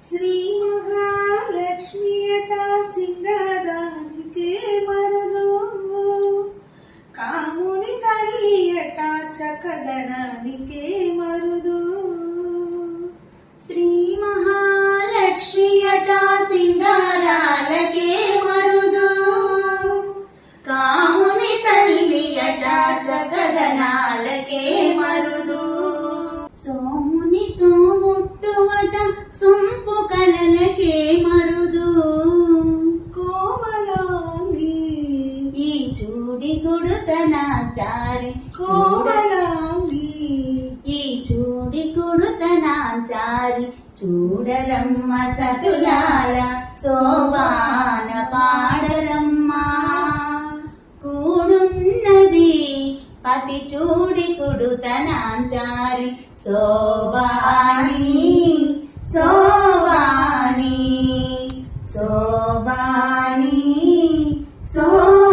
శ్రీ మహాలక్ష్మి అట సింగరానికే మరుదు, కాముని తల్లి అట చకదనానికే మరుదు. శ్రీ మహాలక్ష్మి అట సింగారాలకే మరుదు, కాముని తల్లి అట చకదనాలకే మరుదు. సోమునితో ముట్టువట సొంపు కళలకే మరుదు, కోమలాంగి ఈ చూడి కొడుతనాచారి కోమలాంగి ఈ చూడి కొడుతనాచారి చూడరమ్మ సతులాల శోభాన పాడరమ్మా. కూడున్నది పతి చూడి కొడుతనాచారి శోభాని శోభాని.